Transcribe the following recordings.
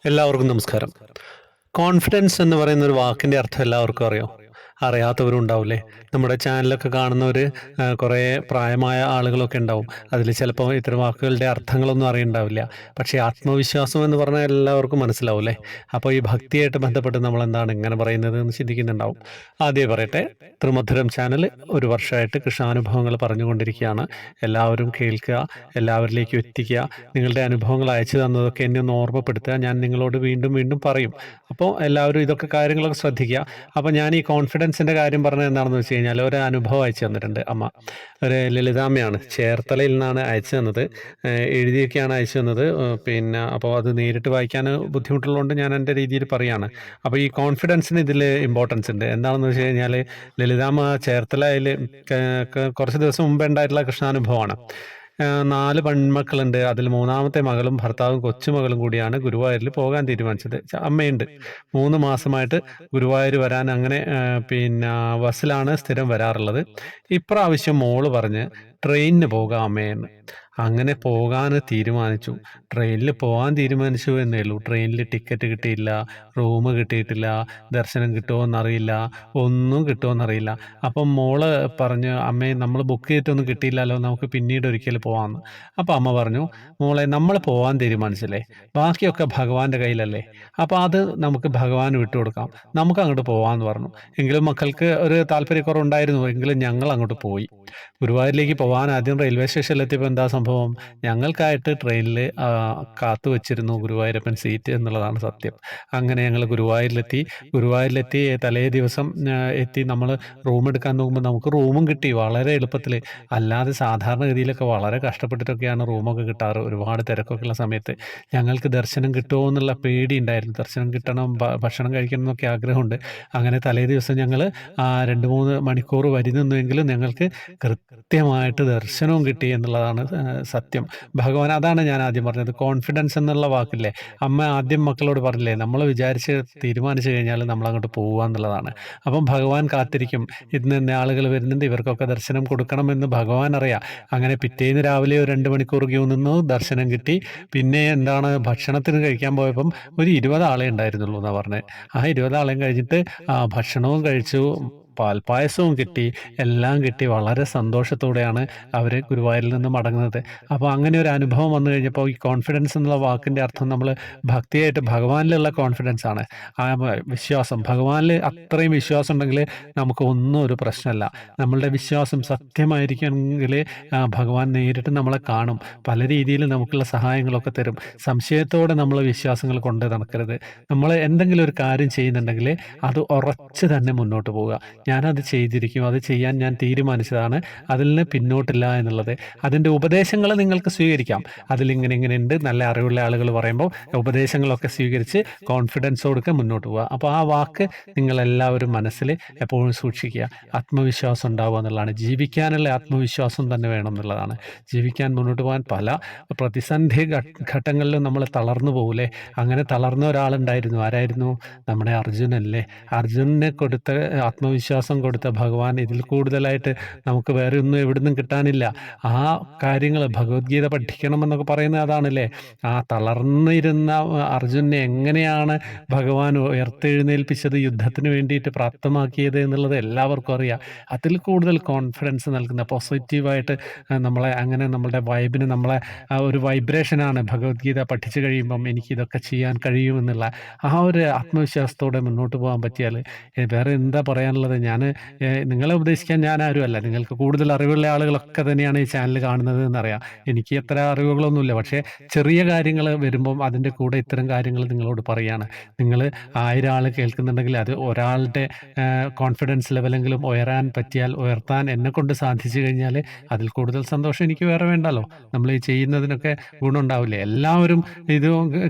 എല്ലാവർക്കും നമസ്കാരം. കോൺഫിഡൻസ് എന്ന് പറയുന്ന ഒരു വാക്കിന്റെ അർത്ഥം എല്ലാവർക്കും അറിയോ? അറിയാത്തവരും ഉണ്ടാവില്ലേ? നമ്മുടെ ചാനലൊക്കെ കാണുന്നവര് കുറേ പ്രായമായ ആളുകളൊക്കെ ഉണ്ടാവും. അതിൽ ചിലപ്പോൾ ഇത്തരം വാക്കുകളുടെ അർത്ഥങ്ങളൊന്നും അറിയുണ്ടാവില്ല. പക്ഷേ ആത്മവിശ്വാസം എന്ന് പറഞ്ഞാൽ എല്ലാവർക്കും മനസ്സിലാവൂല്ലേ? അപ്പോൾ ഈ ഭക്തിയായിട്ട് ബന്ധപ്പെട്ട് നമ്മളെന്താണ് ഇങ്ങനെ പറയുന്നത് എന്ന് ചിന്തിക്കുന്നുണ്ടാവും. ആദ്യമേ പറയട്ടെ, ത്രിമധുരം ചാനൽ ഒരു വർഷമായിട്ട് കൃഷ്ണാനുഭവങ്ങൾ പറഞ്ഞുകൊണ്ടിരിക്കുകയാണ്. എല്ലാവരും കേൾക്കുക, എല്ലാവരിലേക്കും എത്തിക്കുക. നിങ്ങളുടെ അനുഭവങ്ങൾ അയച്ചു തന്നതൊക്കെ എന്നെ ഒന്ന് ഓർമ്മപ്പെടുത്തുക. ഞാൻ നിങ്ങളോട് വീണ്ടും വീണ്ടും പറയും. അപ്പോൾ എല്ലാവരും ഇതൊക്കെ കാര്യങ്ങളൊക്കെ ശ്രദ്ധിക്കുക. അപ്പോൾ ഞാൻ ഈ കോൺഫിഡൻസിൻ്റെ കാര്യം പറഞ്ഞത് എന്താണെന്ന് വെച്ച് കഴിഞ്ഞാൽ, ഒരു അനുഭവം അയച്ചു തന്നിട്ടുണ്ട് അമ്മ. ഒരു ലളിതാമ്മയാണ്, ചേർത്തലയിൽ നിന്നാണ് അയച്ചു തന്നത്. എഴുതിയൊക്കെയാണ് അയച്ചു തന്നത്. പിന്നെ അപ്പോൾ അത് നേരിട്ട് വായിക്കാൻ ബുദ്ധിമുട്ടുള്ളതുകൊണ്ട് ഞാൻ എൻ്റെ രീതിയിൽ പറയാണ്. അപ്പോൾ ഈ കോൺഫിഡൻസിന് ഇതിൽ ഇമ്പോർട്ടൻസ് ഉണ്ട്. എന്താണെന്ന് വെച്ച് കഴിഞ്ഞാൽ, ലളിതാമ്മ ചേർത്തലയിൽ കുറച്ച് ദിവസം മുമ്പേ ഉണ്ടായിട്ടുള്ള കൃഷ്ണാനുഭവമാണ്. 4 പെൺമക്കളുണ്ട്. അതിൽ മൂന്നാമത്തെ മകളും ഭർത്താവും കൊച്ചുമകളും കൂടിയാണ് ഗുരുവായൂരിൽ പോകാൻ തീരുമാനിച്ചത്. അമ്മയുണ്ട്. 3 മാസമായിട്ട് ഗുരുവായൂർ വരാൻ അങ്ങനെ പിന്നെ ബസ്സിലാണ് സ്ഥിരം വരാറുള്ളത്. ഇപ്രാവശ്യം മോള് പറഞ്ഞ് ട്രെയിനിന് പോകാം അമ്മയെന്ന്. അങ്ങനെ പോകാൻ തീരുമാനിച്ചു. ട്രെയിനിൽ പോകാൻ തീരുമാനിച്ചു എന്നേ ഉള്ളൂ. ട്രെയിനിൽ ടിക്കറ്റ് കിട്ടിയില്ല, റൂം കിട്ടിയിട്ടില്ല, ദർശനം കിട്ടുമോ എന്നറിയില്ല, ഒന്നും കിട്ടുമോ എന്നറിയില്ല. അപ്പം മോള് പറഞ്ഞ്, അമ്മേ നമ്മൾ ബുക്ക് ചെയ്തിട്ടൊന്നും കിട്ടിയില്ലല്ലോ, നമുക്ക് പിന്നീട് ഒരിക്കൽ പോകാമെന്ന്. അപ്പം അമ്മ പറഞ്ഞു, മോളെ നമ്മൾ പോകാൻ തീരുമാനിച്ചില്ലേ, ബാക്കിയൊക്കെ ഭഗവാന്റെ കയ്യിലല്ലേ, അപ്പോൾ അത് നമുക്ക് ഭഗവാന് വിട്ടുകൊടുക്കാം, നമുക്ക് അങ്ങോട്ട് പോകാമെന്ന് പറഞ്ഞു. എങ്കിലും മക്കൾക്ക് ഒരു താല്പര്യക്കുറവുണ്ടായിരുന്നു. എങ്കിലും ഞങ്ങൾ അങ്ങോട്ട് പോയി. ഗുരുവായൂരിലേക്ക് പോകാൻ ആദ്യം റെയിൽവേ സ്റ്റേഷനിലെത്തിയപ്പോൾ എന്താ സംഭവം? ഞങ്ങൾക്കായിട്ട് ട്രെയിനിൽ കാത്തു വെച്ചിരുന്നു ഗുരുവായൂരപ്പൻ സീറ്റ് എന്നുള്ളതാണ് സത്യം. അങ്ങനെ ഞങ്ങൾ ഗുരുവായൂരിലെത്തി തലേ ദിവസം എത്തി നമ്മൾ റൂം എടുക്കാൻ നോക്കുമ്പോൾ നമുക്ക് റൂമും കിട്ടി വളരെ എളുപ്പത്തിൽ. അല്ലാതെ സാധാരണഗതിയിലൊക്കെ വളരെ കഷ്ടപ്പെട്ടിട്ടൊക്കെയാണ് റൂമൊക്കെ കിട്ടാറ്, ഒരുപാട് തിരക്കൊക്കെ ഉള്ള സമയത്ത്. ഞങ്ങൾക്ക് ദർശനം കിട്ടുമോ എന്നുള്ള പേടി ഉണ്ടായിരുന്നു. ദർശനം കിട്ടണം, ഭക്ഷണം കഴിക്കണം എന്നൊക്കെ ആഗ്രഹമുണ്ട്. അങ്ങനെ തലേ ദിവസം ഞങ്ങൾ 2-3 മണിക്കൂർ വരി നിന്നുവെങ്കിലും ഞങ്ങൾക്ക് കൃത്യമായിട്ട് ദർശനവും കിട്ടി എന്നുള്ളതാണ് സത്യം. ഭഗവാൻ, അതാണ് ഞാൻ ആദ്യം പറഞ്ഞത്, കോൺഫിഡൻസ് എന്നുള്ള വാക്കില്ലേ. അമ്മ ആദ്യം മക്കളോട് പറഞ്ഞില്ലേ, നമ്മൾ തീരുമാനിച്ചു കഴിഞ്ഞാൽ നമ്മൾ അങ്ങോട്ട് പോകുക എന്നുള്ളതാണ്. അപ്പം ഭഗവാൻ കാത്തിരിക്കും. ഇന്ന് ഇന്ന ആളുകൾ വരുന്നുണ്ട്, ഇവർക്കൊക്കെ ദർശനം കൊടുക്കണമെന്ന് ഭഗവാൻ അറിയാം. അങ്ങനെ പിറ്റേന്ന് രാവിലെ ഒരു 2 മണിക്കൂർ ക്യൂ നിന്നു, ദർശനം കിട്ടി. പിന്നെ എന്താണ്, ഭക്ഷണത്തിന് കഴിക്കാൻ പോയപ്പം ഒരു 20 ആളെ ഉണ്ടായിരുന്നുള്ളൂ എന്നാണ് പറഞ്ഞത്. ആ 20 ആളെയും കഴിഞ്ഞിട്ട് ഭക്ഷണവും കഴിച്ചു, പാൽപ്പായസവും കിട്ടി, എല്ലാം കിട്ടി. വളരെ സന്തോഷത്തോടെയാണ് അവർ ഗുരുവായൂരിൽ നിന്ന് മടങ്ങുന്നത്. അപ്പോൾ അങ്ങനെ ഒരു അനുഭവം വന്നു കഴിഞ്ഞപ്പോൾ ഈ കോൺഫിഡൻസ് എന്നുള്ള വാക്കിൻ്റെ അർത്ഥം നമ്മൾ ഭക്തിയായിട്ട് ഭഗവാനിലുള്ള കോൺഫിഡൻസ് ആണ്. ആ വിശ്വാസം, ഭഗവാനിൽ അത്രയും വിശ്വാസം ഉണ്ടെങ്കിൽ നമുക്ക് ഒന്നും ഒരു പ്രശ്നമല്ല. നമ്മളുടെ വിശ്വാസം സത്യമായിരിക്കുമെങ്കിൽ ഭഗവാൻ നേരിട്ട് നമ്മളെ കാണും, പല രീതിയിൽ നമുക്കുള്ള സഹായങ്ങളൊക്കെ തരും. സംശയത്തോടെ നമ്മൾ വിശ്വാസങ്ങൾ കൊണ്ട് നടക്കരുത്. നമ്മൾ എന്തെങ്കിലും ഒരു കാര്യം ചെയ്യുന്നുണ്ടെങ്കിൽ അത് ഉറച്ച് തന്നെ മുന്നോട്ട് പോവുക. ഞാനത് ചെയ്തിരിക്കും, അത് ചെയ്യാൻ ഞാൻ തീരുമാനിച്ചതാണ്, അതിൽ നിന്ന് പിന്നോട്ടില്ല എന്നുള്ളത്. അതിൻ്റെ ഉപദേശങ്ങൾ നിങ്ങൾക്ക് സ്വീകരിക്കാം. അതിലിങ്ങനെ ഇങ്ങനെയുണ്ട്, നല്ല അറിവുള്ള ആളുകൾ പറയുമ്പോൾ ഉപദേശങ്ങളൊക്കെ സ്വീകരിച്ച് കോൺഫിഡൻസോടൊക്കെ മുന്നോട്ട് പോവുക. അപ്പോൾ ആ വാക്ക് നിങ്ങളെല്ലാവരും മനസ്സിൽ എപ്പോഴും സൂക്ഷിക്കുക. ആത്മവിശ്വാസം ഉണ്ടാവുക എന്നുള്ളതാണ്. ജീവിക്കാനുള്ള ആത്മവിശ്വാസം തന്നെ വേണം എന്നുള്ളതാണ്. ജീവിക്കാൻ മുന്നോട്ട് പോകാൻ പല പ്രതിസന്ധി ഘട്ടങ്ങളിലും നമ്മൾ തളർന്നു പോകൂലേ. അങ്ങനെ തളർന്ന ഒരാളുണ്ടായിരുന്നു. ആരായിരുന്നു? നമ്മുടെ അർജുനല്ലേ. അർജുനനെ കൊടുത്ത ആത്മവിശ്വാസം കൊടുത്ത ഭഗവാൻ ഇതിൽ കൂടുതലായിട്ട് നമുക്ക് വേറെ ഒന്നും എവിടുന്നും കിട്ടാനില്ല. ആ കാര്യങ്ങൾ ഭഗവത്ഗീത പഠിക്കണമെന്നൊക്കെ പറയുന്നത് അതാണല്ലേ. ആ തളർന്നിരുന്ന അർജുനെ എങ്ങനെയാണ് ഭഗവാൻ ഉയർത്തെഴുന്നേൽപ്പിച്ചത്, യുദ്ധത്തിന് വേണ്ടിയിട്ട് പ്രാപ്തമാക്കിയത് എന്നുള്ളത് എല്ലാവർക്കും അറിയാം. അതിൽ കൂടുതൽ കോൺഫിഡൻസ് നൽകുന്ന, പോസിറ്റീവായിട്ട് നമ്മളെ അങ്ങനെ നമ്മളുടെ വൈബിന് നമ്മളെ ഒരു വൈബ്രേഷനാണ് ഭഗവത്ഗീത പഠിച്ചു കഴിയുമ്പം എനിക്കിതൊക്കെ ചെയ്യാൻ കഴിയുമെന്നുള്ള ആ ഒരു ആത്മവിശ്വാസത്തോടെ മുന്നോട്ട് പോകാൻ പറ്റിയാൽ വേറെ എന്താ പറയാനുള്ളത്. ഞാൻ നിങ്ങളെ ഉപദേശിക്കാൻ ഞാൻ ആരുമല്ല. നിങ്ങൾക്ക് കൂടുതൽ അറിവുള്ള ആളുകളൊക്കെ തന്നെയാണ് ഈ ചാനൽ കാണുന്നത് എന്നറിയാം. എനിക്ക് അത്ര അറിവുകളൊന്നുമില്ല. പക്ഷേ ചെറിയ കാര്യങ്ങൾ വരുമ്പം അതിൻ്റെ കൂടെ ഇത്തരം കാര്യങ്ങൾ നിങ്ങളോട് പറയുകയാണ്. നിങ്ങൾ 1000 ആൾ കേൾക്കുന്നുണ്ടെങ്കിൽ അത് ഒരാളുടെ കോൺഫിഡൻസ് ലെവലെങ്കിലും ഉയരാൻ പറ്റിയാൽ, ഉയർത്താൻ എന്നെക്കൊണ്ട് സാധിച്ചു കഴിഞ്ഞാൽ അതിൽ കൂടുതൽ സന്തോഷം എനിക്ക് വേറെ വേണ്ടല്ലോ. നമ്മൾ ഈ ചെയ്യുന്നതിനൊക്കെ ഗുണമുണ്ടാവില്ലേ. എല്ലാവരും ഇത്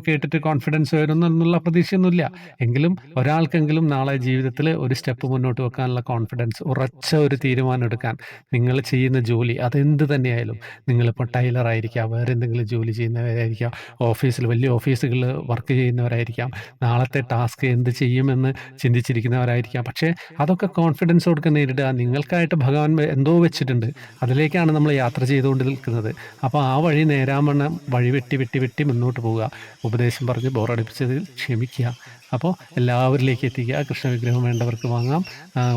കേട്ടിട്ട് കോൺഫിഡൻസ് വരുന്നു എന്നുള്ള പ്രതീക്ഷയൊന്നുമില്ല. എങ്കിലും ഒരാൾക്കെങ്കിലും നാളെ ജീവിതത്തിൽ ഒരു സ്റ്റെപ്പ് മുന്നോട്ട് വെക്കാൻ എടുക്കാനുള്ള കോൺഫിഡൻസ്, ഉറച്ച ഒരു തീരുമാനം എടുക്കാൻ നിങ്ങൾ ചെയ്യുന്ന ജോലി അതെന്ത് തന്നെയായാലും, നിങ്ങളിപ്പോൾ ടൈലറായിരിക്കാം, വേറെ എന്തെങ്കിലും ജോലി ചെയ്യുന്നവരായിരിക്കാം, ഓഫീസിൽ വലിയ ഓഫീസുകളിൽ വർക്ക് ചെയ്യുന്നവരായിരിക്കാം, നാളത്തെ ടാസ്ക് എന്ത് ചെയ്യുമെന്ന് ചിന്തിച്ചിരിക്കുന്നവരായിരിക്കാം. പക്ഷേ അതൊക്കെ കോൺഫിഡൻസോടൊക്കെ നേരിടുക. നിങ്ങൾക്കായിട്ട് ഭഗവാൻ എന്തോ വെച്ചിട്ടുണ്ട്. അതിലേക്കാണ് നമ്മൾ യാത്ര ചെയ്തുകൊണ്ട് നിൽക്കുന്നത്. അപ്പോൾ ആ വഴി നേരാവണ്ണം വഴി വെട്ടി വെട്ടി വെട്ടി മുന്നോട്ട് പോവുക. ഉപദേശം പറഞ്ഞ് ബോറടിപ്പിച്ചതിൽ ക്ഷമിക്കുക. അപ്പോൾ എല്ലാവരിലേക്ക് എത്തിക്കുക. കൃഷ്ണവിഗ്രഹം വേണ്ടവർക്ക് വാങ്ങാം.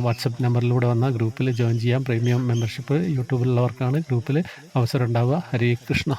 വാട്സപ്പ് നമ്പറിലൂടെ വന്നാൽ ഗ്രൂപ്പിൽ ജോയിൻ ചെയ്യാം. പ്രീമിയം മെമ്പർഷിപ്പ് യൂട്യൂബിലുള്ളവർക്കാണ് ഗ്രൂപ്പിൽ അവസരം ഉണ്ടാവുക. ഹരേ കൃഷ്ണ.